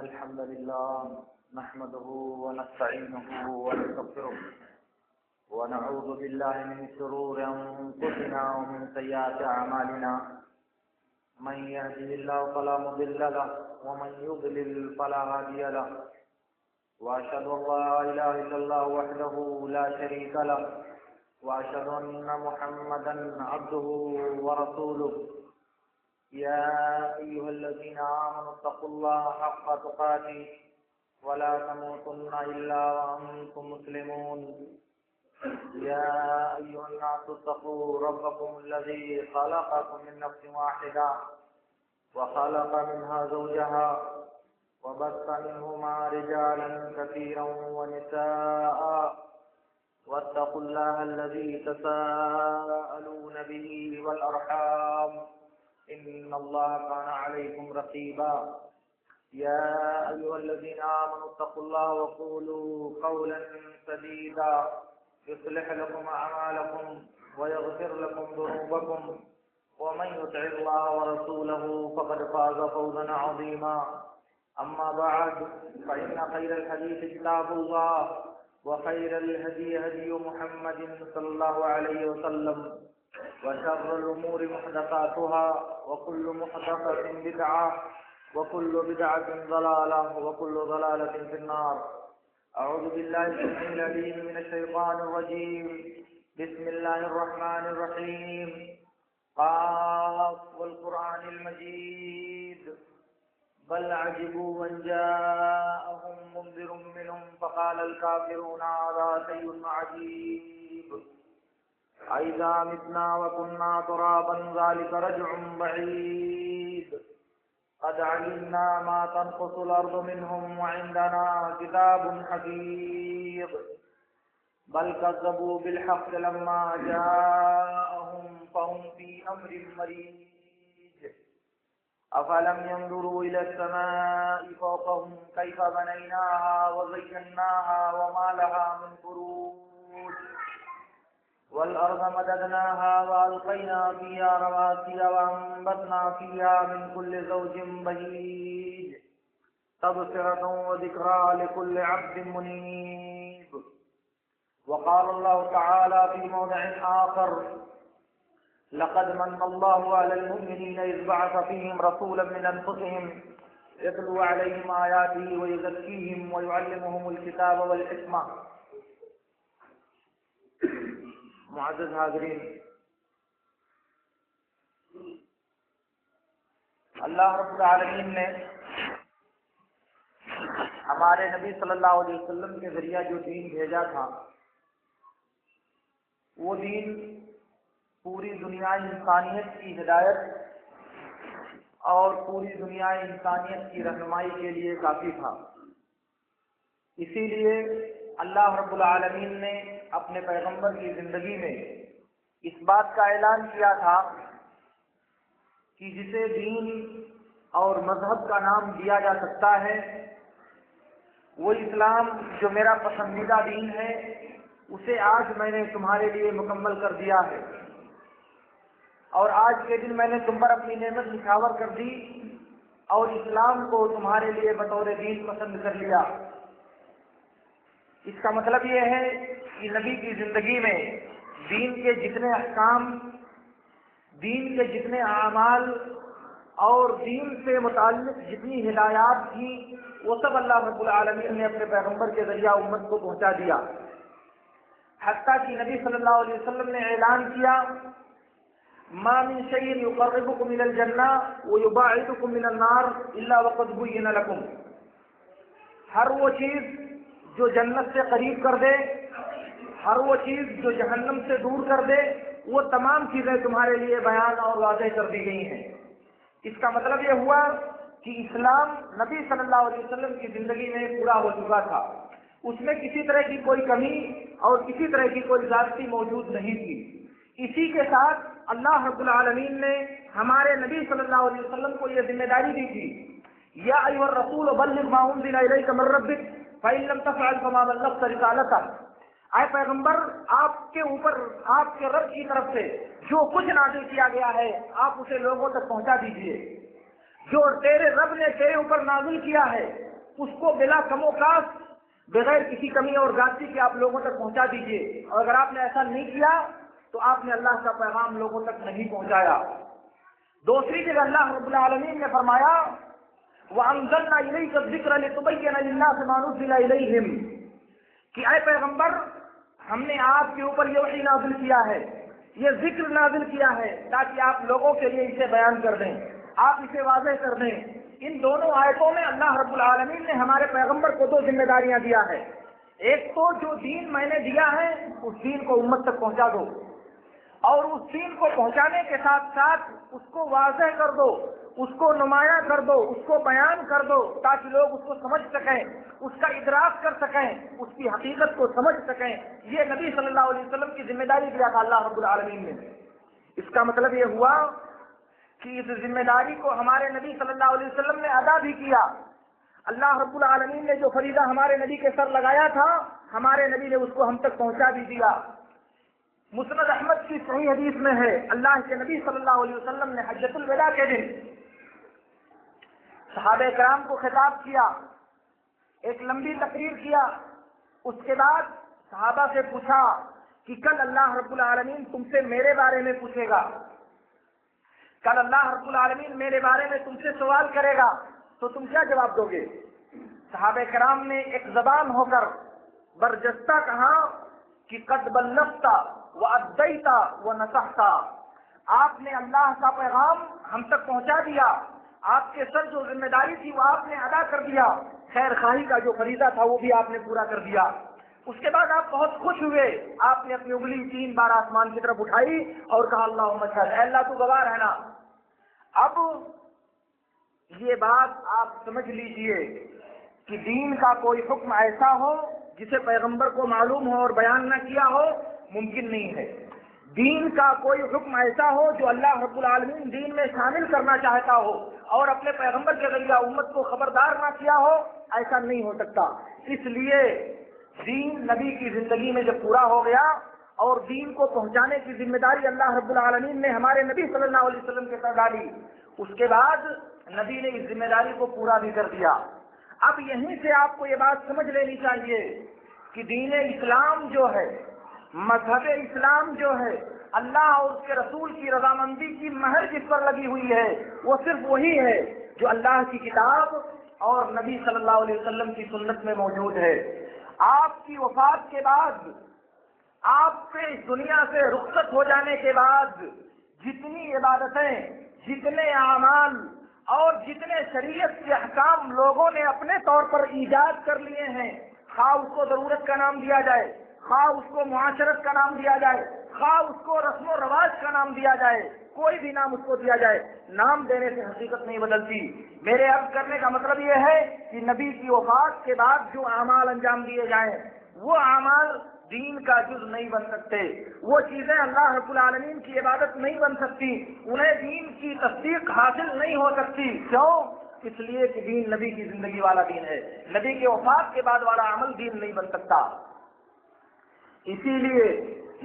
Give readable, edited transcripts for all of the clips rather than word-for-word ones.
الحمد لله نحمده ونستعينه ونستغفره ونعوذ بالله من شرور أنفسنا ومن سيئات أعمالنا من يهده الله فلا مضل له ومن يضلل فلا هادي له وأشهد أن لا إله إلا الله وحده لا شريك له وأشهد أن محمدا عبده ورسوله يا أيها الذين آمنوا اتقوا الله حق تقاته ولا تموتن إلا وأنتم مسلمون يا أيها الناس اتقوا ربكم الذي خلقكم من نفس واحدة وخلق منها زوجها وبث منهما رجالا كثيرا ونساء واتقوا الله الذي تساءلون به والأرحام إن الله كان عليكم رقيبا يا أيها الذين آمنوا اتقوا الله وقولوا قولا سديدا يصلح لكم أعمالكم ويغفر لكم ذنوبكم ومن يطع الله ورسوله فقد فاز فوزا عظيما أما بعد فإن خير الحديث كتاب الله وخير الهدي هدي محمد صلى الله عليه وسلم وشر الأمور محدثاتها وكل محدثة بدعة وكل بدعة ضلالة وكل ضلالة في النار. أعوذ بالله السميع العليم من الشيطان الرجيم. بسم الله الرحمن الرحيم. قاف والقرآن المجيد بل عجبوا أن جاءهم منذر منهم فقال الكافرون هذا شيء عجيب أإذا متنا وكنا ترابا ذلك رجع بعيد قد علمنا ما تنقص الأرض منهم وعندنا كتاب حفيظ بل كذبوا بالحق لما جاءهم فهم في أمر مريج أفلم ينظروا إلى السماء فوقهم كيف بنيناها وزيناها وما لها من فروج والأرض مددناها وألقينا فيها رواسي وأنبتنا فيها من كل زوج بهيج تبصرة وذكرى لكل عبد منيب. وقال الله تعالى في موضع آخر لقد من الله على المؤمنين إذ بعث فيهم رسولا من أنفسهم يتلو عليهم آياته ويزكيهم ويعلمهم الكتاب والحكمة. معزز حاضرین، اللہ رب العالمین نے ہمارے نبی صلی اللہ علیہ وسلم کے ذریعہ جو دین بھیجا تھا وہ دین پوری دنیا انسانیت کی ہدایت اور پوری دنیا انسانیت کی رہنمائی کے لیے کافی تھا. اسی لیے اللہ رب العالمین نے اپنے پیغمبر کی زندگی میں اس بات کا اعلان کیا تھا کہ جسے دین اور مذہب کا نام دیا جا سکتا ہے وہ اسلام جو میرا پسندیدہ دین ہے اسے آج میں نے تمہارے لیے مکمل کر دیا ہے اور آج کے دن میں نے تم پر اپنی نعمت نچھاور کر دی اور اسلام کو تمہارے لیے بطور دین پسند کر لیا. اس کا مطلب یہ ہے کہ نبی کی زندگی میں دین کے جتنے احکام، دین کے جتنے اعمال اور دین سے متعلق جتنی ہدایات تھیں وہ سب اللہ رب العالمین نے اپنے پیغمبر کے ذریعہ امت کو پہنچا دیا. حتیٰ کہ نبی صلی اللہ علیہ وسلم نے اعلان کیا ما من شيء يقربكم من الجنة ويباعدكم من النار إلا وقد بين لكم. ہر وہ چیز جو جنت سے قریب کر دے، ہر وہ چیز جو جہنم سے دور کر دے، وہ تمام چیزیں تمہارے لیے بیان اور واضح کر دی گئی ہیں. اس کا مطلب یہ ہوا کہ اسلام نبی صلی اللہ علیہ وسلم کی زندگی میں پورا ہو چکا تھا. اس میں کسی طرح کی کوئی کمی اور کسی طرح کی کوئی زیادتی موجود نہیں تھی. اسی کے ساتھ اللہ رب العالمین نے ہمارے نبی صلی اللہ علیہ وسلم کو یہ ذمہ داری دی تھی یا ایھا الرسول بلغ ما انزل الیک من ربک فإن لم تفعل فما بلغت رسالته. اے پیغمبر، آپ کے اوپر آپ کے رب کی طرف سے جو کچھ نازل کیا گیا ہے آپ اسے لوگوں تک پہنچا دیجئے. جو تیرے رب نے تیرے اوپر نازل کیا ہے اس کو بلا کم و کاست بغیر کسی کمی اور غلطی کے آپ لوگوں تک پہنچا دیجیے، اور اگر آپ نے ایسا نہیں کیا تو آپ نے اللہ کا پیغام لوگوں تک نہیں پہنچایا۔ دوسری جگہ اللہ رب العالمین نے فرمایا وَأَنزَلْنَا إِلَيْكَ الذِّكْرَ لِتُبَيِّنَ لِلنَّاسِ مَا نُزِّلَ إِلَيْهِمْ کہ اے پیغمبر ہم نے آپ کے اوپر یہ وحی نازل کیا ہے، یہ ذکر نازل کیا ہے تاکہ آپ لوگوں کے لیے اسے بیان کر دیں، آپ اسے واضح کر دیں۔ ان دونوں آیتوں میں اللہ رب العالمین نے ہمارے پیغمبر کو دو ذمہ داریاں دیا ہے۔ ایک تو جو دین میں نے دیا ہے اس دین کو امت تک پہنچا دو، اور اس دین کو پہنچانے کے ساتھ ساتھ اس کو واضح کر دو، اس کو نمایاں کر دو، اس کو بیان کر دو تاکہ لوگ اس کو سمجھ سکیں، اس کا ادراک کر سکیں، اس کی حقیقت کو سمجھ سکیں۔ یہ نبی صلی اللہ علیہ وسلم کی ذمہ داری دیا تھا اللہ رب العالمین نے۔ اس کا مطلب یہ ہوا کہ اس ذمہ داری کو ہمارے نبی صلی اللہ علیہ وسلم نے ادا بھی کیا۔ اللہ رب العالمین نے جو فریضہ ہمارے نبی کے سر لگایا تھا ہمارے نبی نے اس کو ہم تک پہنچا بھی دیا۔ مسند احمد کی صحیح حدیث میں ہے اللہ کے نبی صلی اللہ علیہ وسلم نے حجۃ الوداع کے دن صحابہ کرام کو خطاب کیا، ایک لمبی تقریر کیا، اس کے بعد صحابہ سے پوچھا کہ کل اللہ رب العالمین تم سے میرے بارے میں پوچھے گا، کل اللہ رب العالمین میرے بارے میں تم سے سوال کرے گا تو تم کیا جواب دو گے؟ صحابہ کرام نے ایک زبان ہو کر برجستہ کہا کہ قد بلغت وادیت ونصحت، آپ نے اللہ کا پیغام ہم تک پہنچا دیا، آپ کے سر جو ذمہ داری تھی وہ آپ نے ادا کر دیا، خیر خواہی کا جو فریضہ تھا وہ بھی آپ نے پورا کر دیا۔ اس کے بعد آپ بہت خوش ہوئے، آپ نے اپنی انگلی 3 بار آسمان کی طرف اٹھائی اور کہا اللہم اشہد، اے اللہ تو گواہ رہنا۔ اب یہ بات آپ سمجھ لیجئے کہ دین کا کوئی حکم ایسا ہو جسے پیغمبر کو معلوم ہو اور بیان نہ کیا ہو، ممکن نہیں ہے۔ دین کا کوئی حکم ایسا ہو جو اللہ رب العالمین دین میں شامل کرنا چاہتا ہو اور اپنے پیغمبر کے ذریعہ امت کو خبردار نہ کیا ہو، ایسا نہیں ہو سکتا۔ اس لیے دین نبی کی زندگی میں جب پورا ہو گیا اور دین کو پہنچانے کی ذمہ داری اللہ رب العالمین نے ہمارے نبی صلی اللہ علیہ وسلم کے ساتھ ڈالی، اس کے بعد نبی نے اس ذمہ داری کو پورا بھی کر دیا۔ اب یہیں سے آپ کو یہ بات سمجھ لینی چاہیے کہ دین اسلام جو ہے، مذہب اسلام جو ہے، اللہ اور اس کے رسول کی رضامندی کی مہر جس پر لگی ہوئی ہے وہ صرف وہی ہے جو اللہ کی کتاب اور نبی صلی اللہ علیہ وسلم کی سنت میں موجود ہے۔ آپ کی وفات کے بعد، آپ سے اس دنیا سے رخصت ہو جانے کے بعد جتنی عبادتیں، جتنے اعمال اور جتنے شریعت کے احکام لوگوں نے اپنے طور پر ایجاد کر لیے ہیں، خواہ اس کو ضرورت کا نام دیا جائے، خواہ اس کو معاشرت کا نام دیا جائے، خواہ اس کو رسم و رواج کا نام دیا جائے، کوئی بھی نام اس کو دیا جائے، نام دینے سے حقیقت نہیں بدلتی۔ میرے عرض کرنے کا مطلب یہ ہے کہ نبی کی وفات کے بعد جو اعمال انجام دیے جائیں وہ اعمال دین کا جز نہیں بن سکتے، وہ چیزیں اللہ رب العالمین کی عبادت نہیں بن سکتی، انہیں دین کی تصدیق حاصل نہیں ہو سکتی۔ کیوں؟ اس لیے کہ دین نبی کی زندگی والا دین ہے، نبی کے وفات کے بعد والا عمل دین نہیں بن سکتا۔ اسی لیے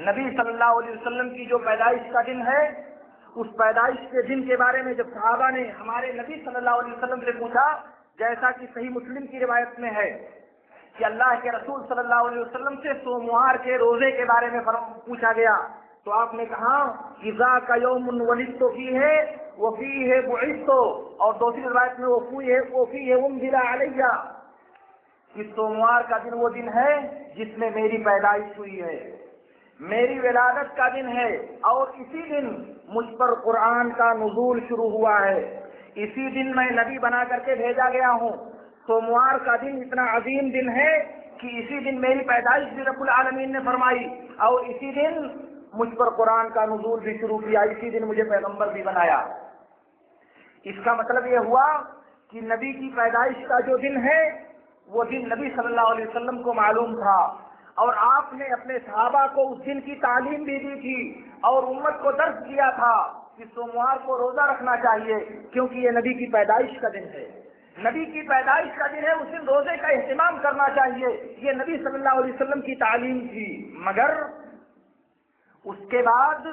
نبی صلی اللہ علیہ وسلم کی جو پیدائش کا دن ہے، اس پیدائش کے دن کے بارے میں جب صحابہ نے ہمارے نبی صلی اللہ علیہ وسلم سے پوچھا، جیسا کہ صحیح مسلم کی روایت میں ہے کہ اللہ کے رسول صلی اللہ علیہ وسلم سے سوموار کے روزے کے بارے میں پوچھا گیا تو آپ نے کہا ذاک یوم ولدت فیہ وفیہ بعثت، اور دوسری روایت میں وفیہ انزل علیہ، کہ سوموار کا دن وہ دن ہے جس میں میری پیدائش ہوئی ہے، میری ولادت کا دن ہے، اور اسی دن مجھ پر قرآن کا نزول شروع ہوا ہے، اسی دن میں نبی بنا کر کے بھیجا گیا ہوں۔ سوموار کا دن اتنا عظیم دن ہے کہ اسی دن میری پیدائش بھی رب العالمین نے فرمائی، اور اسی دن مجھ پر قرآن کا نزول بھی شروع کیا، اسی دن مجھے پیغمبر بھی بنایا۔ اس کا مطلب یہ ہوا کہ نبی کی پیدائش کا جو دن ہے وہ دن نبی صلی اللہ علیہ وسلم کو معلوم تھا، اور آپ نے اپنے صحابہ کو اس دن کی تعلیم بھی دی تھی اور امت کو درس کیا تھا کہ سوموار کو روزہ رکھنا چاہیے کیونکہ یہ نبی کی پیدائش کا دن ہے، نبی کی پیدائش کا دن ہے، اس دن روزے کا اہتمام کرنا چاہیے، یہ نبی صلی اللہ علیہ وسلم کی تعلیم تھی۔ مگر اس کے بعد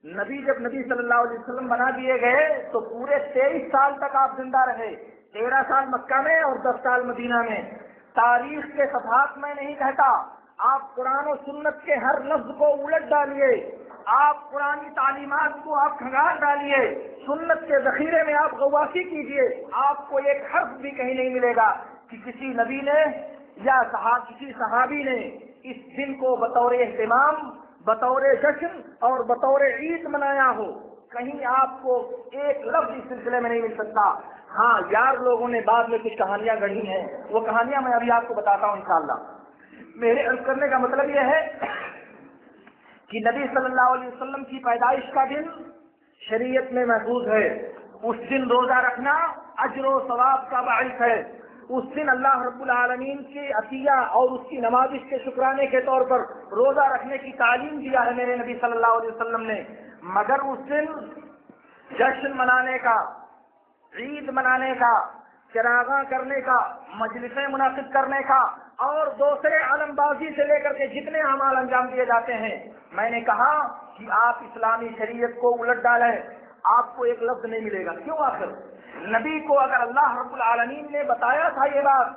نبی جب نبی صلی اللہ علیہ وسلم بنا دیے گئے تو پورے 23 سال تک آپ زندہ رہے، 13 سال مکہ میں اور 10 سال مدینہ میں۔ تاریخ کے صفحات میں نہیں کہتا، آپ قرآن و سنت کے ہر لفظ کو الٹ ڈالیے، آپ قرآنی تعلیمات کو آپ کھنگال ڈالیے، سنت کے ذخیرے میں آپ غواصی کیجیے، آپ کو ایک حرف بھی کہیں نہیں ملے گا کہ کسی نبی نے یا کسی صحابی نے اس دن کو بطور اہتمام، بطور جشن اور بطور عید منایا ہو۔ کہیں آپ کو ایک لفظ اس سلسلے میں نہیں مل سکتا۔ ہاں، یار لوگوں نے بعد میں کچھ کہانیاں گڑھی ہیں، وہ کہانیاں میں ابھی آپ کو بتاتا ہوں انشاءاللہ۔ میرے عرض کرنے کا مطلب یہ ہے کہ نبی صلی اللہ علیہ وسلم کی پیدائش کا دن شریعت میں محفوظ ہے۔ اس دن روزہ رکھنا اجر و ثواب کا باعث ہے۔ اس دن اللہ رب العالمین کے عطیہ اور اس کی نوازش کے شکرانے کے طور پر روزہ رکھنے کی تعلیم دیا ہے میرے نبی صلی اللہ علیہ وسلم نے۔ مگر اس دن جشن منانے کا، عید منانے کا، چراغاں کرنے کا، مجلسیں منعقد کرنے کا اور دوسرے علم بازی سے لے کر کے جتنے اعمال انجام دیے جاتے ہیں، میں نے کہا کہ آپ اسلامی شریعت کو الٹ ڈالیں، آپ کو ایک لفظ نہیں ملے گا۔ کیوں؟ آخر نبی کو اگر اللہ رب العالمین نے بتایا تھا یہ بات،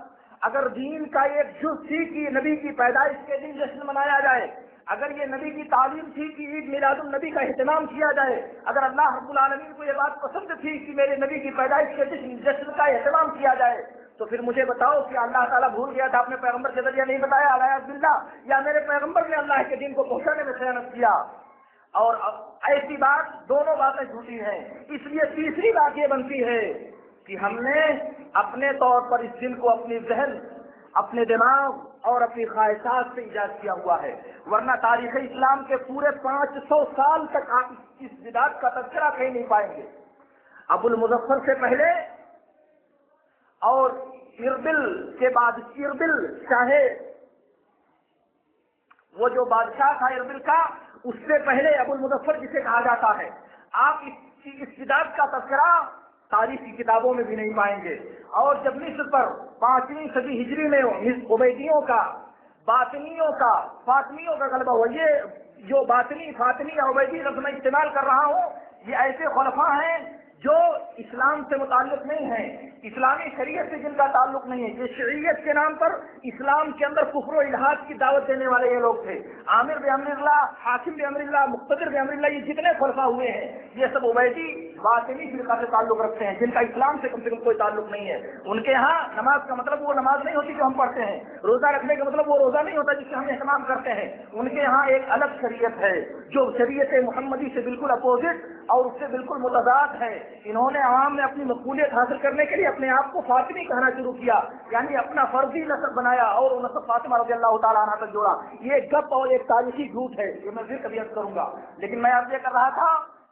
اگر دین کا ایک جز تھی کہ نبی کی پیدائش کے دن جشن منایا جائے، اگر یہ نبی کی تعلیم تھی کہ عید میلاد النبی کا اہتمام کیا جائے، اگر اللہ رب العالمین کو یہ بات پسند تھی کہ میرے نبی کی پیدائش کے جشن کا اہتمام کیا جائے، تو پھر مجھے بتاؤ کہ اللہ تعالیٰ بھول گیا تھا، اپنے پیغمبر کے ذریعے نہیں بتایا علیہ باللہ، یا میرے پیغمبر نے اللہ کے دین کو پہنچانے میں خیانت کیا؟ اور ایسی بات، دونوں باتیں جھوٹی ہیں۔ اس لیے تیسری بات یہ بنتی ہے کہ ہم نے اپنے طور پر اس دن کو اپنی ذہن، اپنے دماغ اور اپنی خواہشات سے ایجاد کیا ہوا ہے، ورنہ تاریخ اسلام کے پورے 500 سال تک آپ اس بدعت کا تذکرہ کہیں نہیں پائیں گے۔ ابو المظفر سے پہلے اور اربل کے بعد، اربل چاہے وہ جو بادشاہ تھا اربل کا، اس سے پہلے ابو المظفر جسے کہا جاتا ہے، آپ اس بدعت کا تذکرہ تاریخ کی کتابوں میں بھی نہیں پائیں گے۔ اور جب مصر پر 5ویں صدی ہجری میں عبیدیوں کا، باطنیوں کا، فاطمیوں کا غلبہ ہوا، یہ جو باطنی، فاطمی یا عبیدی لفظ میں استعمال کر رہا ہوں، یہ ایسے خلفاء ہیں جو اسلام سے متعلق نہیں ہیں، اسلامی شریعت سے جن کا تعلق نہیں ہے، یہ شریعت کے نام پر اسلام کے اندر کفر و الحاد کی دعوت دینے والے یہ لوگ تھے۔ عامر بن امر اللہ، حاکم بن امر اللہ، مقتدر بن امر اللہ، یہ جتنے خلفاء ہوئے ہیں یہ سب عبیدی باطنی فرقہ سے تعلق رکھتے ہیں، جن کا اسلام سے کم کوئی تعلق نہیں ہے۔ ان کے ہاں نماز کا مطلب وہ نماز نہیں ہوتی جو ہم پڑھتے ہیں، روزہ رکھنے کا مطلب وہ روزہ نہیں ہوتا جس سے ہم اہتمام کرتے ہیں۔ ان کے ہاں ایک الگ شریعت ہے جو شریعت محمدی سے بالکل اپوزٹ اور اس سے بالکل متضاد ہے۔ انہوں نے عوام میں اپنی مقبولیت حاصل کرنے کے لیے اپنے آپ کو فاطمی کہنا شروع کیا، یعنی اپنا فرضی نسب بنایا اور وہ نسب فاطمہ رضی اللہ تعالیٰ عنہ تک جوڑا۔ یہ گپ اور ایک تاریخی جھوٹ ہے، یہ میں پھر کبھی عرض کروں گا۔ لیکن میں عرض یہ کر رہا تھا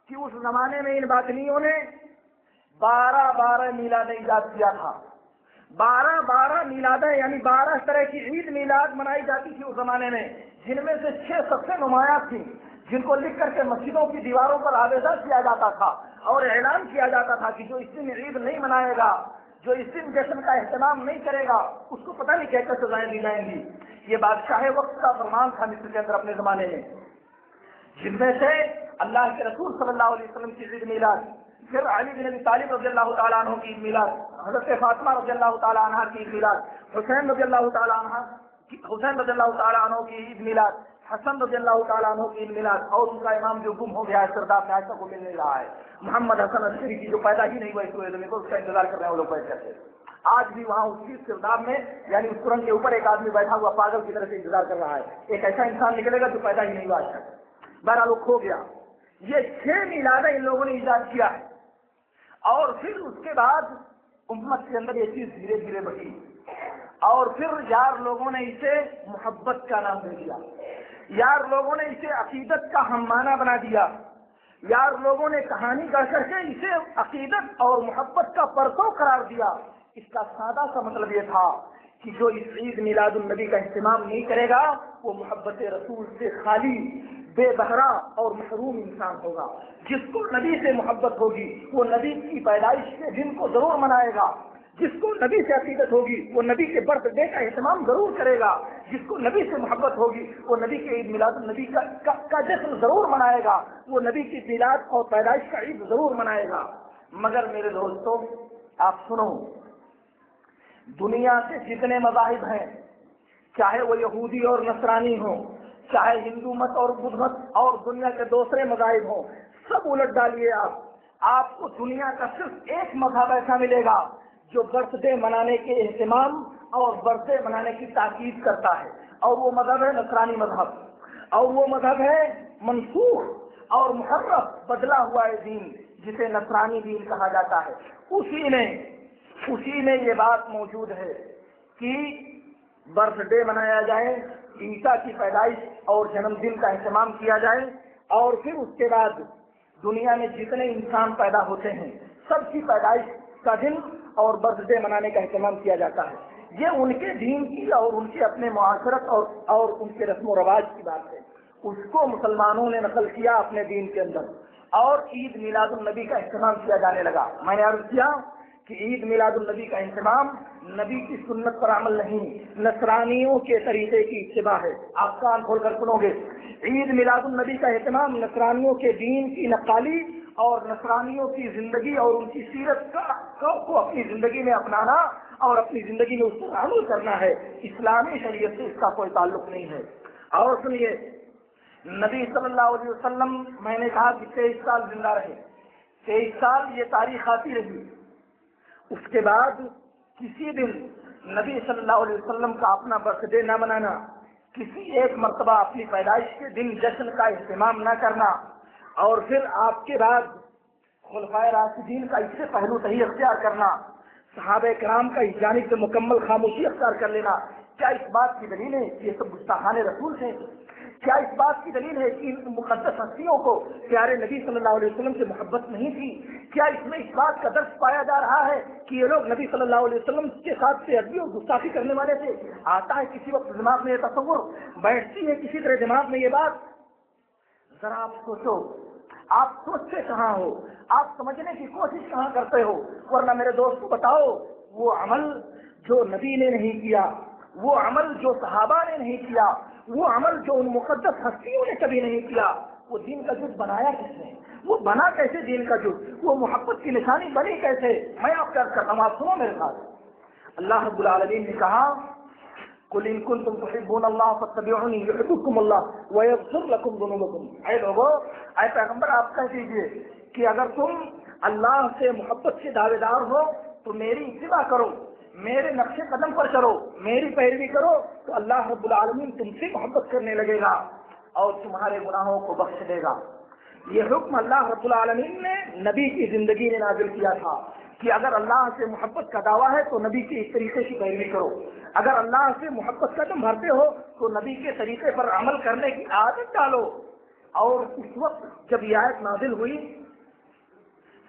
کہ اس زمانے میں ان باطنیوں نے 12 میلاد ایجاد کیا تھا۔ 12 میلادیں، یعنی 12 طرح کی عید میلاد منائی جاتی تھی اس زمانے میں، جن میں سے 6 سب سے نمایاں تھیں، جن کو لکھ کر کے مسجدوں کی دیواروں پر آویزہ کیا جاتا تھا اور اعلان کیا جاتا تھا کہ جو اس دن عید نہیں منائے گا، جو اس دن جشن کا اہتمام نہیں کرے گا، اس کو پتہ نہیں کیا سزائیں دی جائیں گی۔ یہ بادشاہ وقت کا فرمان تھا مصر کے اندر اپنے زمانے میں، جن میں سے اللہ کے رسول صلی اللہ علیہ وسلم کی عید میلاد، پھر علی بن ابی طالب رضی اللہ تعالیٰ عنہ کی عید میلاد، حضرت فاطمہ رضی اللہ تعالیٰ عنہ کی عید میلاد، حسین رضی اللہ تعالیٰ عنہ کی عید میلاد، حسن رضی اللہ تعالیٰ عنہ کی عید میلاد، اور ان کا امام جو گم ہو گیا ہے سرداب میں آج تک وہ مل نہیں رہا ہے، محمد حسن عسکری کی جو پیدا ہی نہیں ہوا اس وجہ کو، اس کا انتظار کر رہے ہیں وہ لوگ بیٹھ کر کے۔ آج بھی وہاں اس کی سرداب میں، یعنی اس قرآن کے اوپر ایک آدمی بیٹھا ہوا پاگل کی طرح سے انتظار کر رہا ہے، ایک ایسا انسان نکلے گا جو پیدا ہی نہیں ہوا آج تک۔ بہرحال وہ کھو گیا۔ یہ 6 میلادیں ان لوگوں نے ایجاد کیا ہے، اور پھر اس کے بعد امت کے اندر یہ چیز دھیرے دھیرے بڑھی، اور پھر یار لوگوں نے اسے محبت کا نام دے دیا، یار لوگوں نے اسے عقیدت کا ہمانہ بنا دیا، یار لوگوں نے کہانی گڑھ کر کے اسے عقیدت اور محبت کا پرتو قرار دیا۔ اس کا سادہ سا مطلب یہ تھا کہ جو اس عید میلاد النبی کا اہتمام نہیں کرے گا وہ محبت رسول سے خالی، بے بہرا اور محروم انسان ہوگا۔ جس کو نبی سے محبت ہوگی وہ نبی کی پیدائش کے دن کو ضرور منائے گا، جس کو نبی سے عقیدت ہوگی وہ نبی کے برتھ ڈے کا اہتمام ضرور کرے گا، جس کو نبی سے محبت ہوگی وہ نبی کے عید میلاد النبی کا جشن ضرور منائے گا، وہ نبی کی میلاد اور پیدائش کا عید ضرور منائے گا۔ مگر میرے دوستوں آپ سنو، دنیا کے جتنے مذاہب ہیں، چاہے وہ یہودی اور نصرانی ہوں، چاہے ہندو مت اور بدھ مت اور دنیا کے دوسرے مذاہب ہوں، سب الٹ ڈالیے آپ کو دنیا کا صرف ایک مذہب ایسا ملے گا جو برتھ ڈے منانے کے اہتمام اور برتھ ڈے منانے کی تاکید کرتا ہے، اور وہ مذہب ہے نصرانی مذہب، اور وہ مذہب ہے منسوخ اور محرف بدلا ہوا ہے دین، جسے نصرانی دین کہا جاتا ہے۔ اسی میں یہ بات موجود ہے کہ برتھ ڈے منایا جائے، عیسیٰ کی پیدائش اور جنم دن کا اہتمام کیا جائے، اور پھر اس کے بعد دنیا میں جتنے انسان پیدا ہوتے ہیں سب کی پیدائش کا دن اور برتھ ڈے منانے کا اہتمام کیا جاتا ہے۔ یہ ان کے دین کی اور ان کے اپنے معاشرت اور ان کے رسم و رواج کی بات ہے، اس کو مسلمانوں نے نقل کیا اپنے دین کے اندر، اور عید میلاد النبی کا اہتمام کیا جانے لگا۔ میں نے عرض کیا کہ عید میلاد النبی کا اہتمام نبی کی سنت پر عمل نہیں، نصرانیوں کے طریقے کی اتباع ہے۔ آپ کان کھول کر سنو گے، عید میلاد النبی کا اہتمام نصرانیوں کے دین کی نقالی اور نصرانیوں کی زندگی اور ان کی سیرت کو اپنی زندگی میں اپنانا اور اپنی زندگی میں اس پر عمل کرنا ہے، اسلامی شریعت سے اس کا کوئی تعلق نہیں ہے۔ اور سنیے، نبی صلی اللہ علیہ وسلم، میں نے کہا کہ 23 سال زندہ رہے، 23 سال یہ تاریخ آتی رہی، اس کے بعد کسی دن نبی صلی اللہ علیہ وسلم کا اپنا برتھ ڈے نہ منانا، کسی ایک مرتبہ اپنی پیدائش کے دن جشن کا اہتمام نہ کرنا، اور پھر آپ کے بعد خلفائے راشدین کا اس سے پہلو صحیح اختیار کرنا، صحابہ کرام کا اس جانب سے مکمل خاموشی اختیار کر لینا، کیا اس بات کی دلیل ہے کہ یہ سب گستاخان رسول تھے؟ کیا اس بات کی دلیل ہے کہ ان مقدس ہستیوں کو پیارے نبی صلی اللہ علیہ وسلم سے محبت نہیں تھی؟ کیا اس میں اس بات کا درس پایا جا رہا ہے کہ یہ لوگ نبی صلی اللہ علیہ وسلم کے ساتھ بے ادبی اور گستاخی کرنے والے تھے؟ آتا ہے کسی وقت دماغ میں یہ تصور، بیٹھتی ہے کسی طرح دماغ میں یہ بات؟ ذرا آپ سوچو، آپ سوچتے کہاں ہو، آپ سمجھنے کی کوشش کہاں کرتے ہو؟ ورنہ میرے دوست کو بتاؤ، وہ عمل جو نبی نے نہیں کیا، وہ عمل جو صحابہ نے نہیں کیا، وہ عمل جو ان مقدس ہستیوں نے کبھی نہیں کیا، وہ دین کا جز بنایا کس نے؟ وہ بنا کیسے دین کا جز؟ وہ محبت کی نشانی بنی کیسے؟ میں آپ کا کرتا ہوں، آپ سنو میرے ساتھ۔ اللہ رب العالمین نے کہا، قل ان کنتم تحبون اللہ فاتبعونی یحببکم اللہ ویغفر لکم ذنوبکم۔ اے لوگو، اے پیغمبر آپ کہہ دیجئے کہ اگر تم اللہ سے محبت کے دعوے دار ہو تو میری اتباع کرو، میرے نقش قدم پر چلو، میری پیروی کرو، تو اللہ رب العالمین تم سے محبت کرنے لگے گا اور تمہارے گناہوں کو بخش دے گا۔ یہ حکم اللہ رب العالمین نے نبی کی زندگی میں نازل کیا تھا کہ اگر اللہ سے محبت کا دعویٰ ہے تو نبی کے اس طریقے کی پیروی کرو، اگر اللہ سے محبت کا تم بھرتے ہو تو نبی کے طریقے پر عمل کرنے کی عادت ڈالو۔ اور اس وقت جب یہ آیت نازل ہوئی،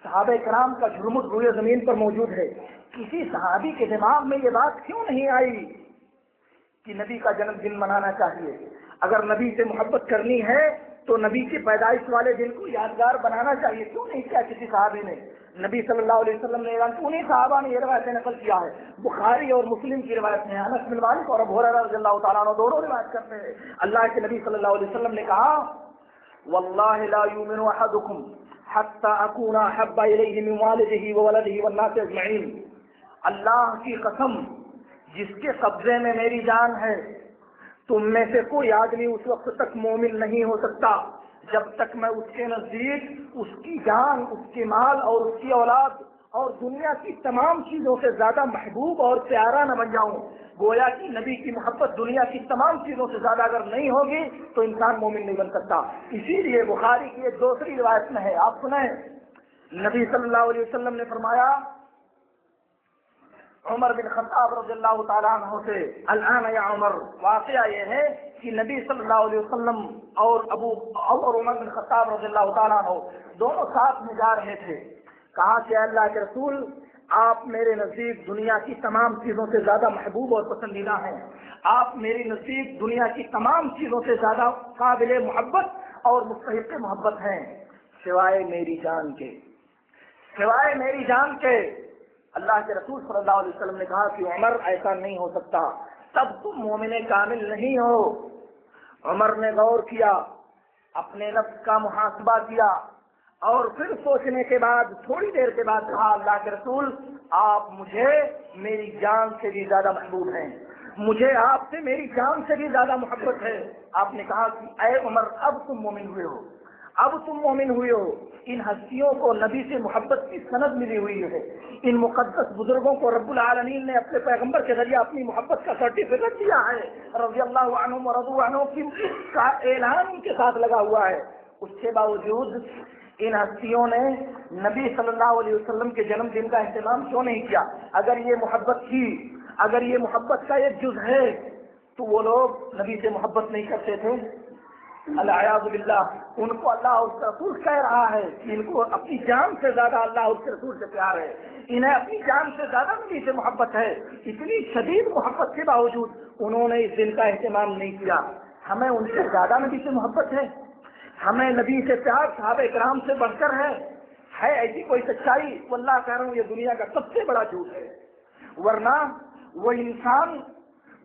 صحابہ کرام کا جھرمٹ روئے زمین پر موجود ہے، کسی صحابی کے دماغ میں یہ بات کیوں نہیں آئی کہ نبی کا جنم دن منانا چاہیے؟ اگر نبی سے محبت کرنی ہے تو نبی کی پیدائش والے دن کو یادگار بنانا چاہیے، کیوں نہیں کیا کسی صحابی نے؟ نبی صلی اللہ علیہ وسلم نے اعلان، انہیں صحابہ نے یہ روایت نقل کیا ہے، بخاری اور مسلم کی روایت ہے، انس بن مالک اور ابو ہریرہ رضی اللہ تعالیٰ عنہ دونوں روایت کرتے ہیں۔ اللہ کے نبی صلی اللہ علیہ وسلم نے کہا، واللہ لا یؤمن احدکم حتی اکون احب الیہ من والدہ وولدہ والناس اجمعین۔ اللہ کی قسم، جس کے قبضے میں میری جان ہے، تم میں سے کوئی آدمی اس وقت تک مومن نہیں ہو سکتا جب تک میں اس کے نزدیک اس کی جان، اس کے مال اور اس کی اولاد اور دنیا کی تمام چیزوں سے زیادہ محبوب اور پیارا نہ بن جاؤں۔ گویا کہ نبی کی محبت دنیا کی تمام چیزوں سے زیادہ اگر نہیں ہوگی تو انسان مومن نہیں بن سکتا۔ اسی لیے بخاری کی ایک دوسری روایت میں ہے، آپ سنیں، نبی صلی اللہ علیہ وسلم نے فرمایا عمر بن خطاب رضی اللہ تعالیٰ عنہ سے، الان یا عمر، واقعہ یہ ہے کہ نبی صلی اللہ علیہ وسلم اور عمر بن خطاب رضی اللہ تعالیٰ عنہ دونوں ساتھ میں جا رہے تھے۔ کہا کہ اللہ کے رسول، آپ میرے نزدیک دنیا کی تمام چیزوں سے زیادہ محبوب اور پسندیدہ ہیں، آپ میری نزدیک دنیا کی تمام چیزوں سے زیادہ قابل محبت اور مستحق محبت ہیں، سوائے میری جان کے، سوائے میری جان کے۔ اللہ کے رسول صلی اللہ علیہ وسلم نے کہا کہ عمر ایسا نہیں ہو سکتا، تب تم مومن کامل نہیں ہو۔ عمر نے غور کیا، اپنے نفس کا محاسبہ کیا، اور پھر سوچنے کے بعد تھوڑی دیر کے بعد کہا اللہ کے رسول آپ مجھے میری جان سے بھی زیادہ محبوب ہیں، مجھے آپ سے میری جان سے بھی زیادہ محبت ہے۔ آپ نے کہا کہ اے عمر اب تم مومن ہوئے ہو، اب تم مومن ہوئے ہو۔ ان ہستیوں کو نبی سے محبت کی سند ملی ہوئی ہے، ان مقدس بزرگوں کو رب العالمین نے اپنے پیغمبر کے ذریعے اپنی محبت کا سرٹیفکیٹ دیا ہے، رضی اللہ عنہم ورضوا عنہ کا اعلان ان کے ساتھ لگا ہوا ہے۔ اس کے باوجود ان ہستیوں نے نبی صلی اللہ علیہ وسلم کے جنم دن کا اہتمام کیوں نہیں کیا؟ اگر یہ محبت تھی، اگر یہ محبت کا ایک جز ہے تو وہ لوگ نبی سے محبت نہیں کرتے تھے؟ العیاذ باللہ، ان کو اللہ اور اس کے رسول کہہ رہا ہے کہ ان کو اپنی جان سے زیادہ اللہ اور اس کے رسول سے پیار ہے، انہیں اپنی جان سے زیادہ نبی سے محبت ہے۔ اتنی شدید محبت کے باوجود انہوں نے اس دن کا اہتمام نہیں کیا۔ ہمیں ان سے زیادہ نبی سے محبت ہے، ہمیں نبی سے پیار صحابہ کرام سے بڑھ کر ہے ایسی کوئی سچائی؟ واللہ کہہ رہا ہوں یہ دنیا کا سب سے بڑا جھوٹ ہے۔ ورنہ وہ انسان،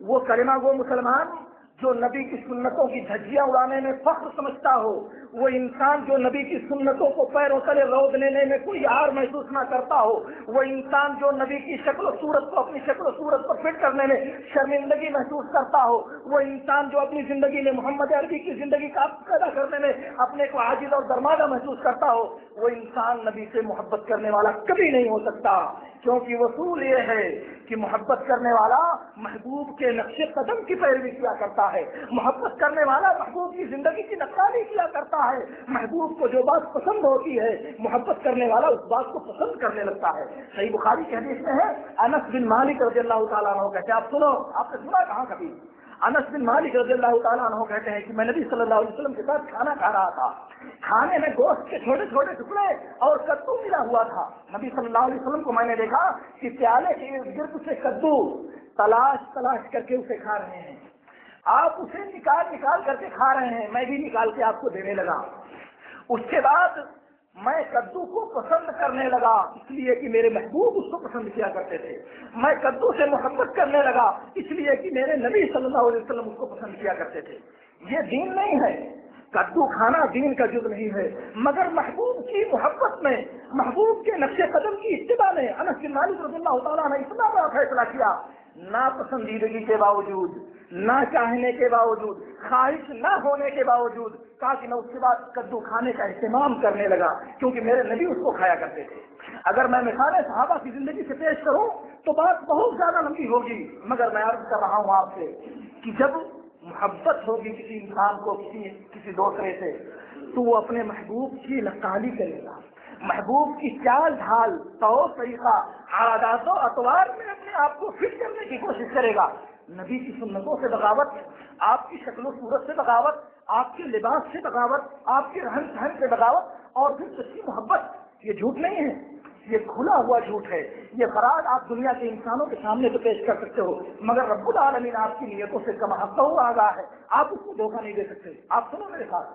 وہ کلمہ گو مسلمان جو نبی کی سنتوں کی دھجیاں اڑانے میں فخر سمجھتا ہو، وہ انسان جو نبی کی سنتوں کو پیروں تلے رود لینے میں کوئی آر محسوس نہ کرتا ہو، وہ انسان جو نبی کی شکل و صورت کو اپنی شکل و صورت پر فٹ کرنے میں شرمندگی محسوس کرتا ہو، وہ انسان جو اپنی زندگی میں محمد عربی کی زندگی کا پیدا کرنے میں اپنے کو عاجز اور درمادہ محسوس کرتا ہو، وہ انسان نبی سے محبت کرنے والا کبھی نہیں ہو سکتا، کیونکہ اصول یہ ہے کہ محبت کرنے والا محبوب کے نقش قدم کی پیروی کیا کرتا ہے، محبت کرنے والا محبوب کی زندگی کی نقالی کیا کرتا ہے، محبوب کو جو بات پسند ہوتی ہے محبت کرنے والا اس بات کو پسند کرنے لگتا ہے۔ صحیح بخاری کے حدیث میں ہے، انس بن مالک رضی اللہ تعالیٰ عنہ کہتے ہیں، آپ سنو، آپ نے سنا کہاں کبھی؟ انس بن مالک رضی اللہ تعالیٰ عنہ کہتے ہیں کہ میں نبی صلی اللہ علیہ وسلم کے ساتھ کھانا کھا رہا تھا، کھانے میں گوشت کے چھوٹے چھوٹے ٹکڑے اور کدو ملا ہوا تھا۔ نبی صلی اللہ علیہ وسلم کو میں نے دیکھا کہ پیالے کے گرد سے کدو تلاش کر کے اسے کھا رہے ہیں، آپ اسے نکال کر کے کھا رہے ہیں، میں بھی نکال کے آپ کو دینے لگا۔ اس کے بعد میں کدو کو پسند کرنے لگا، اس لیے کہ میرے محبوب اس کو پسند کیا کرتے تھے، میں کدو سے محبت کرنے لگا اس لیے کہ میرے نبی صلی اللہ علیہ وسلم اس کو پسند کیا کرتے تھے۔ یہ دین نہیں ہے، کدو کھانا دین کا جز نہیں ہے، مگر محبوب کی محبت میں، محبوب کے نقش قدم کی اتباع میں انس بن مالک رضی اللہ تعالیٰ نے اتنا بڑا فیصلہ کیا، ناپسندیدگی کے باوجود، نہ چاہنے کے باوجود، خواہش نہ ہونے کے باوجود، کہا کہ میں اس کے بعد کدو کھانے کا اہتمام کرنے لگا کیونکہ میرے نبی اس کو کھایا کرتے تھے۔ اگر میں مثالیں صحابہ کی زندگی سے پیش کروں تو بات بہت زیادہ لمبی ہوگی، مگر میں عرض کر رہا ہوں آپ سے کہ جب محبت ہوگی کسی انسان کو کسی دوسرے سے تو وہ اپنے محبوب کی نقالی کرے گا، محبوب کی چال ڈھال، طور طریقہ، عادات و اطوار میں اپنے آپ کو فٹ کرنے کی کوشش کرے گا۔ نبی کی سنتوں سے بغاوت، آپ کی شکل و صورت سے بغاوت، آپ کے لباس سے بغاوت، آپ کے رہن سہن سے بغاوت اور پھر سچی محبت، یہ جھوٹ نہیں ہے، یہ کھلا ہوا جھوٹ ہے۔ یہ فراد آپ دنیا کے انسانوں کے سامنے تو پیش کر سکتے ہو، مگر رب العالمین آپ کی نیتوں سے کم حق ہوا آگاہ ہے، آپ اس کو دھوکہ نہیں دے سکتے۔ آپ سنو میرے ساتھ،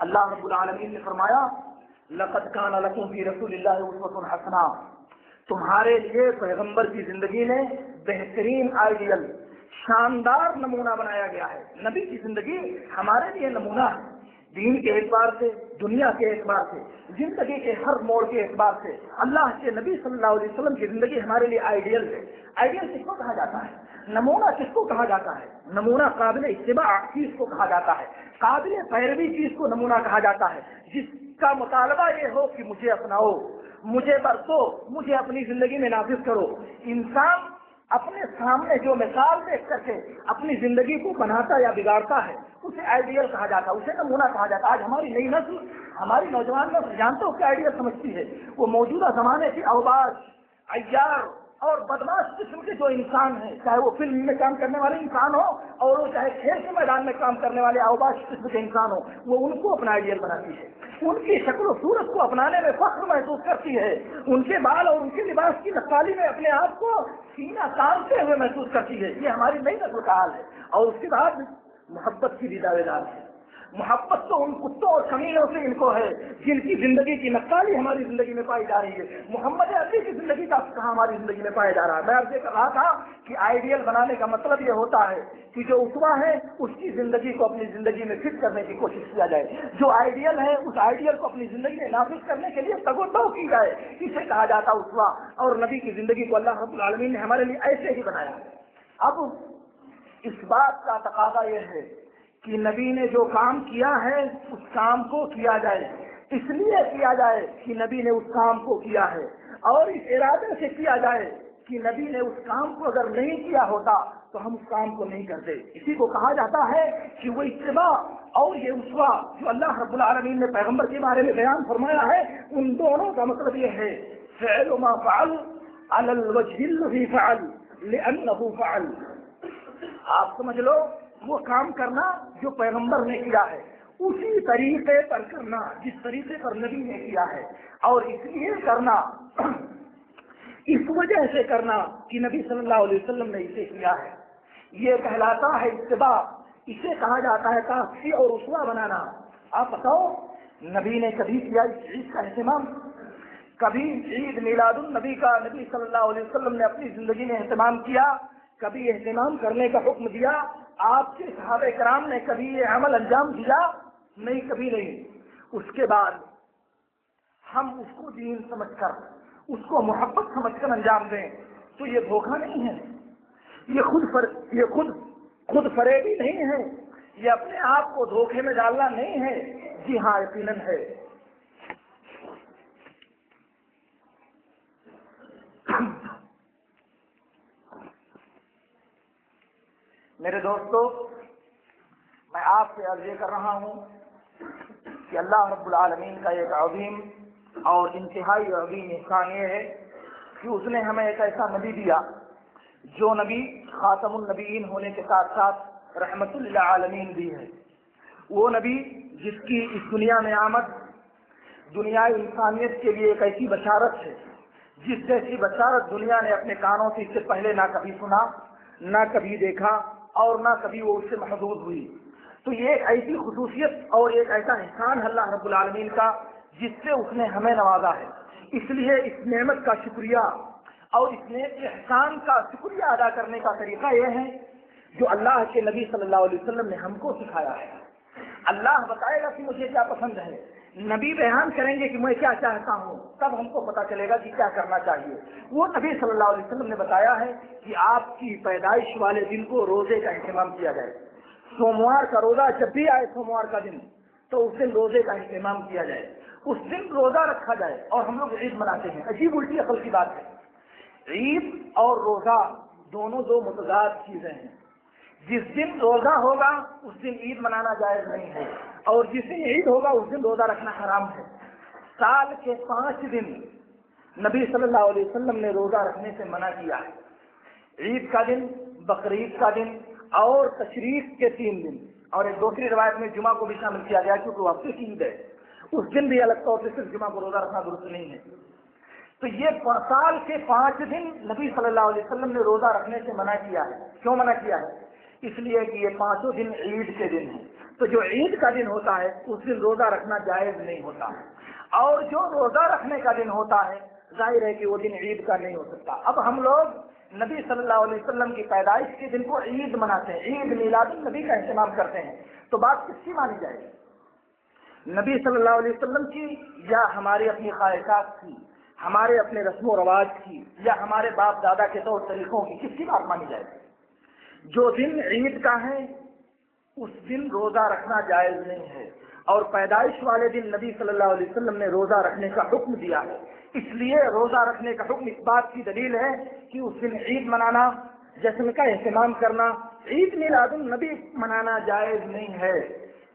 اللہ رب العالمین نے فرمایا لقد کان لکم فی رسول اللہ اسوۃ حسنہ، تمہارے لیے پیغمبر کی زندگی میں بہترین آئیڈیل، شاندار نمونہ بنایا گیا ہے۔ نبی کی زندگی ہمارے لیے نمونہ ہے، دین کے اعتبار سے، دنیا کے اعتبار سے، زندگی کے ہر موڑ کے اعتبار سے اللہ کے نبی صلی اللہ علیہ وسلم کی زندگی ہمارے لیے آئیڈیل ہے۔ آئیڈیل کس کو کہا جاتا ہے؟ نمونہ کس کو کہا جاتا ہے؟ نمونہ قابل اتباع چیز کو کہا جاتا ہے، قابل پیروی چیز کو نمونہ کہا جاتا ہے، جس کا مطالبہ یہ ہو کہ مجھے اپناؤ، مجھے برتو، مجھے اپنی زندگی میں نافذ کرو۔ انسان اپنے سامنے جو مثال دیکھ کر کے اپنی زندگی کو بناتا یا بگاڑتا ہے اسے آئیڈیل کہا جاتا ہے، اسے نمونہ کہا جاتا ہے۔ آج ہماری نئی نسل، ہماری نوجوان نسل جانتے ہو کیا آئیڈیل سمجھتی ہے؟ وہ موجودہ زمانے کی اوباش، عیار اور بدماش قسم کے جو انسان ہیں، چاہے وہ فلم میں کام کرنے والے انسان ہو اور وہ چاہے کھیل کے میدان میں کام کرنے والے اوباش قسم کے انسان ہو، وہ ان کو اپنا آئیڈیل بناتی ہے، ان کی شکل و صورت کو اپنانے میں فخر محسوس کرتی ہے، ان کے بال اور ان کے لباس کی نقالی میں اپنے آپ کو سینہ تانتے ہوئے محسوس کرتی ہے۔ یہ ہماری نئی نسل کا حال ہے۔ اور اس کے بعد محبت کی بھی دعوے دار ہے، محبت تو ان کتوں اور کمینوں سے ان کو ہے جن کی زندگی کی نقالی ہماری زندگی میں پائی جا رہی ہے. محمد عربی کی زندگی کا کہاں ہماری زندگی میں پایا جا رہا ہے؟ میں آپ سے کہا تھا کہ آئیڈیل بنانے کا مطلب یہ ہوتا ہے کہ جو اسوا ہے اس کی زندگی کو اپنی زندگی میں فٹ کرنے کی کوشش کیا جائے. جو آئیڈیل ہے اس آئیڈیل کو اپنی زندگی میں نافذ کرنے کے لیے تگ و دو کی جائے. اسے کہا جاتا ہے اسوا. اور نبی کی زندگی کو اللہ رب العالمین نے ہمارے لیے ایسے ہی بنایا. اب اس بات کا تقاضا یہ ہے کہ نبی نے جو کام کیا ہے اس کام کو کیا جائے. اس لیے کیا جائے کہ نبی نے اس کام کو کیا ہے, اور اس ارادے سے کیا جائے کہ نبی نے اس کام کو اگر نہیں کیا ہوتا تو ہم اس کام کو نہیں کرتے. اسی کو کہا جاتا ہے کہ وہ اتباع اور یہ اسوا جو اللہ رب العالمین نے پیغمبر کے بارے میں بیان فرمایا ہے, ان دونوں کا مطلب یہ ہے فعل ما فعل علی الوجه الذی فعل لأنه فعل. آپ سمجھ لو وہ کام کرنا جو پیغمبر نے کیا ہے اسی طریقے پر کرنا جس طریقے پر نبی نے کیا ہے, اور اس لیے کرنا اس وجہ سے کرنا کہ نبی صلی اللہ علیہ وسلم نے اسے کیا ہے. یہ کہلاتا ہے اتباع. اسے کہا جاتا ہے تاثیر اور اسوا بنانا. آپ بتاؤ نبی نے کبھی کیا اس عید کا اہتمام؟ کبھی عید میلاد النبی کا نبی صلی اللہ علیہ وسلم نے اپنی زندگی میں اہتمام کیا؟ کبھی اہتمام کرنے کا حکم دیا؟ آپ کے صحابہ کرام نے کبھی یہ عمل انجام دیا؟ نہیں, کبھی نہیں. اس کے بعد ہم اس کو دین سمجھ کر اس کو محبت سمجھ کر انجام دیں تو یہ دھوکہ نہیں ہے, یہ خود فریبی نہیں ہے, یہ اپنے آپ کو دھوکے میں ڈالنا نہیں ہے. جی ہاں, یقیناً ہے. میرے دوستو, میں آپ سے عرض یہ کر رہا ہوں کہ اللہ رب العالمین کا ایک عظیم اور انتہائی عظیم احسان یہ ہے کہ اس نے ہمیں ایک ایسا نبی دیا جو نبی خاتم النبیین ہونے کے ساتھ ساتھ رحمت للعالمین بھی ہے. وہ نبی جس کی اس دنیا میں آمد دنیا انسانیت کے لیے ایک ایسی بشارت ہے جس جیسی بشارت دنیا نے اپنے کانوں سے اس سے پہلے نہ کبھی سنا, نہ کبھی دیکھا, اور نہ کبھی وہ اس سے محدود ہوئی. تو یہ ایک ایسی خصوصیت اور ایک ایسا احسان ہے اللہ رب العالمین کا جس سے اس نے ہمیں نوازا ہے. اس لیے اس نعمت کا شکریہ اور اس احسان کا شکریہ ادا کرنے کا طریقہ یہ ہے جو اللہ کے نبی صلی اللہ علیہ وسلم نے ہم کو سکھایا ہے. اللہ بتائے گا کہ مجھے کیا پسند ہے, نبی بیان کریں گے کہ میں کیا چاہتا ہوں, تب ہم کو پتا چلے گا کہ کیا کرنا چاہیے. وہ نبی صلی اللہ علیہ وسلم نے بتایا ہے کہ آپ کی پیدائش والے دن کو روزے کا اہتمام کیا جائے. سوموار کا روزہ جب بھی آئے سوموار کا دن تو اس دن روزے کا اہتمام کیا جائے, اس دن روزہ رکھا جائے. اور ہم لوگ عید مناتے ہیں. عجیب الٹی عقل کی بات ہے, عید اور روزہ دونوں دو متضاد چیزیں ہیں. جس دن روزہ ہوگا اس دن عید منانا جائز نہیں ہے, اور جس دن عید ہوگا اس دن روزہ رکھنا حرام ہے. سال کے 5 دن نبی صلی اللہ علیہ وسلم نے روزہ رکھنے سے منع کیا ہے. عید کا دن, بقرعید کا دن اور تشریق کے 3 دن, اور ایک دوسری روایت میں جمعہ کو بھی شامل کیا گیا کیونکہ وہ ہفتے کی عید ہے. اس دن بھی الگ طور سے صرف جمعہ کو روزہ رکھنا درست نہیں ہے. تو یہ سال کے 5 دن نبی صلی اللہ علیہ وسلم نے روزہ رکھنے سے منع کیا ہے. کیوں منع کیا ہے؟ اس لیے کہ یہ 5 دن عید کے دن ہیں. تو جو عید کا دن ہوتا ہے اس دن روزہ رکھنا جائز نہیں ہوتا, اور جو روزہ رکھنے کا دن ہوتا ہے ظاہر ہے کہ وہ دن عید کا نہیں ہو سکتا. اب ہم لوگ نبی صلی اللہ علیہ وسلم کی پیدائش کے دن کو عید مناتے ہیں, عید میلاد النبی کا اہتمام کرتے ہیں. تو بات کس کی مانی جائے گی, نبی صلی اللہ علیہ وسلم کی, یا ہماری اپنی خواہشات کی, ہمارے اپنے رسم و رواج کی, یا ہمارے باپ دادا کے طور طریقوں کی؟ کس کی بات مانی جائے گی؟ جو دن عید کا ہے اس دن روزہ رکھنا جائز نہیں ہے, اور پیدائش والے دن نبی صلی اللہ علیہ وسلم نے روزہ رکھنے کا حکم دیا ہے. اس لیے روزہ رکھنے کا حکم اس بات کی دلیل ہے کہ اس دن عید منانا, جشن کا اہتمام کرنا, عید میلاد النبی منانا جائز نہیں ہے.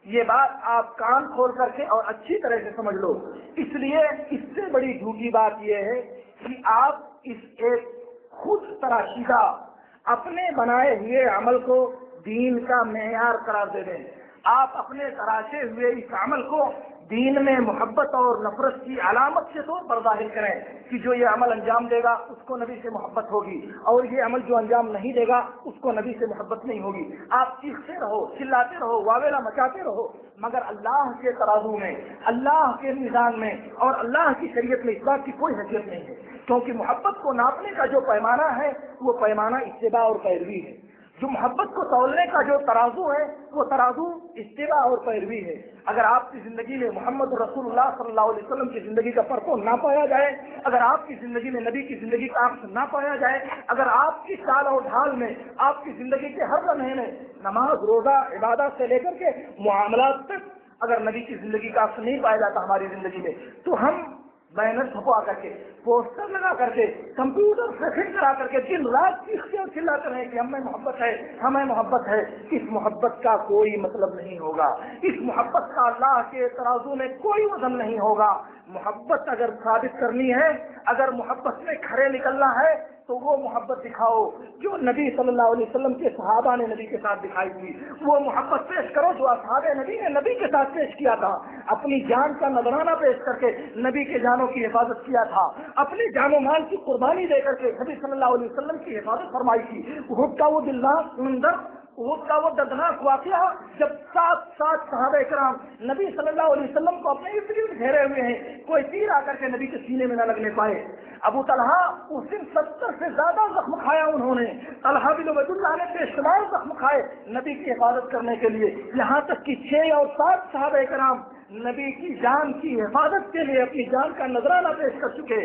یہ بات آپ کان کھول کر کے اور اچھی طرح سے سمجھ لو. اس لیے اس سے بڑی جھوٹی بات یہ ہے کہ آپ اس ایک خود تراشیدہ اپنے بنائے ہوئے عمل کو دین کا معیار قرار دے دیں. آپ اپنے تراشے ہوئے اس عمل کو دین میں محبت اور نفرت کی علامت کے طور پر ظاہر کریں کہ جو یہ عمل انجام دے گا اس کو نبی سے محبت ہوگی، اور یہ عمل جو انجام نہیں دے گا اس کو نبی سے محبت نہیں ہوگی۔ آپ چیختے رہو، چلاتے رہو، واویلا مچاتے رہو، مگر اللہ کے ترازو میں، اللہ کے میزان میں اور اللہ کی شریعت میں اس بات کی کوئی حیثیت نہیں ہے، کیونکہ محبت کو ناپنے کا جو پیمانہ ہے وہ پیمانہ اتباع اور پیروی ہے۔ جو محبت کو تولنے کا جو ترازو ہے وہ ترازو اتباع اور پیروی ہے۔ اگر آپ کی زندگی میں محمد رسول اللہ صلی اللہ علیہ وسلم کی زندگی کا پرتو نہ پایا جائے، اگر آپ کی زندگی میں نبی کی زندگی کا عکس نہ پایا جائے، اگر آپ کی چال اور ڈھال میں، آپ کی زندگی کے ہر لمحے میں نماز، روزہ، عبادت سے لے کر کے معاملات تک اگر نبی کی زندگی کا عکس نہیں پایا جاتا ہماری زندگی میں، تو ہم بینر چھپوا کر کے، پوسٹر لگا کر کے، کمپیوٹر سے فٹ کرا کر کے دن رات چیختے اور چلاتے رہے کہ ہمیں محبت ہے، ہمیں محبت ہے، اس محبت کا کوئی مطلب نہیں ہوگا، اس محبت کا اللہ کے ترازو میں کوئی وزن نہیں ہوگا۔ محبت اگر ثابت کرنی ہے، اگر محبت میں کھڑے نکلنا ہے تو وہ محبت دکھاؤ جو نبی صلی اللہ علیہ وسلم کے صحابہ نے نبی کے ساتھ دکھائی تھی، وہ محبت پیش کرو جو اصحاب نبی نے نبی کے ساتھ پیش کیا تھا، اپنی جان کا نذرانہ پیش کر کے نبی کے جانوں کی حفاظت کیا تھا، اپنی جان و مال کی قربانی دے کر کے نبی صلی اللہ علیہ وسلم کی حفاظت فرمائی تھی۔ احد کا وہ دلناک منظر، احد کا وہ دردناک واقعہ جب سات صحابہ کرام نبی صلی اللہ علیہ وسلم کو اپنے ارد گرد گھیرے ہوئے ہیں، کوئی تیر آ کر کے نبی کے سینے میں نہ لگنے پائے۔ ابو طلحہ اس دن 70 سے زیادہ زخم کھایا انہوں نے، طلحہ بن عبید اللہ نے بے شمار زخم کھائے نبی کی حفاظت کرنے کے لیے، یہاں تک کہ 6 اور 7 صحابہ کرام نبی کی جان کی حفاظت کے لیے اپنی جان کا نذرانہ پیش کر چکے،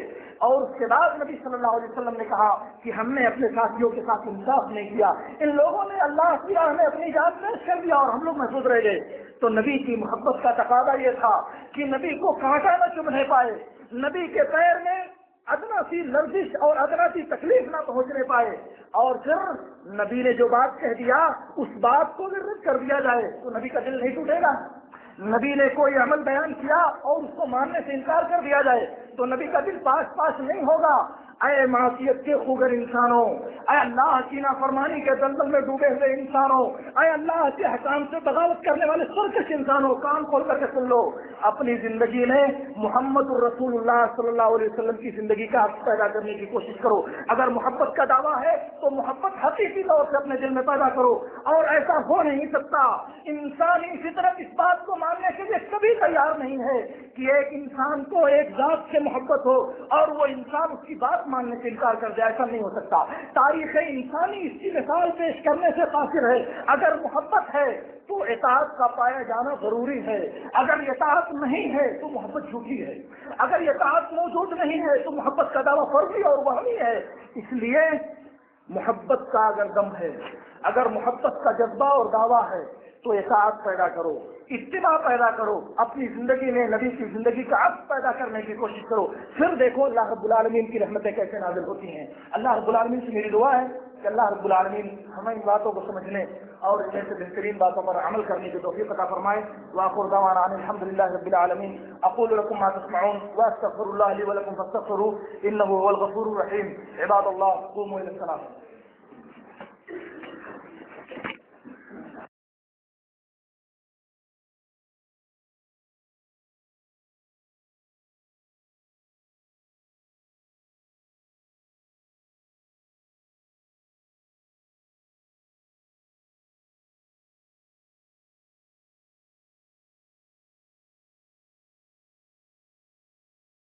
اور اس کے بعد نبی صلی اللہ علیہ وسلم نے کہا کہ ہم نے اپنے ساتھیوں کے ساتھ انصاف نہیں کیا، ان لوگوں نے اللہ کی راہ میں اپنی جان پیش کر دیا اور ہم لوگ محفوظ رہ گئے۔ تو نبی کی محبت کا تقاضا یہ تھا کہ نبی کو کانٹا نہ چبھنے پائے، نبی کے پیر میں ادنا سی لرزش اور ادنا سی تکلیف نہ پہنچنے پائے، اور پھر نبی نے جو بات کہہ دیا اس بات کو بھی رد کر دیا جائے تو نبی کا دل نہیں ٹوٹے گا۔ نبی نے کوئی عمل بیان کیا اور اس کو ماننے سے انکار کر دیا جائے تو نبی کا دل پاس نہیں ہوگا۔ اے معصیت کے خوگر انسانوں، اے اللہ کی نافرمانی کے دلدل میں ڈوبے ہوئے انسانوں، اے اللہ کے حکام سے بغاوت کرنے والے سرکش انسانوں، کان کھول کر کے سن لو، اپنی زندگی میں محمد الرسول اللہ صلی اللہ علیہ وسلم کی زندگی کا عکس پیدا کرنے کی کوشش کرو۔ اگر محبت کا دعویٰ ہے تو محبت حقیقی طور سے اپنے دل میں پیدا کرو، اور ایسا ہو نہیں سکتا، انسانی فطرت اس بات کو ماننے کے لیے کبھی تیار نہیں ہے کہ ایک انسان کو ایک ذات سے محبت ہو اور وہ انسان اس کی بات ماننے سے انکار کر دے، ایسا نہیں ہو سکتا۔ تاریخ انسانی اس کی مثال پیش کرنے سے قاصر ہے۔ اگر محبت ہے تو اطاعت کا پایا جانا ضروری ہے، اگر اطاعت نہیں ہے تو محبت جھوٹی ہے، اگر اطاعت موجود نہیں ہے تو محبت کا دعویٰ فرضی اور وہمی ہے۔ اس لیے محبت کا اگر دم ہے، اگر محبت کا جذبہ اور دعویٰ ہے تو اطاعت پیدا کرو، اتباع پیدا کرو، اپنی زندگی میں نبی کی زندگی کا عکس پیدا کرنے کی کوشش کرو، پھر دیکھو اللہ رب العالمین کی رحمتیں کیسے نازل ہوتی ہیں۔ اللہ رب العالمین سے میری دعا ہے کہ اللہ رب العالمین ہمیں ان باتوں کو سمجھنے اور ان سے بہترین باتوں پر عمل کرنے کی توفیق عطا فرمائے۔ وآخر دعوانا ان الحمد لله رب العالمين۔ اقول لكم ما تسمعون واستغفر الله لي ولكم فاستغفروه انه هو الغفور الرحيم۔ عباد الله قوموا الى الصلاة۔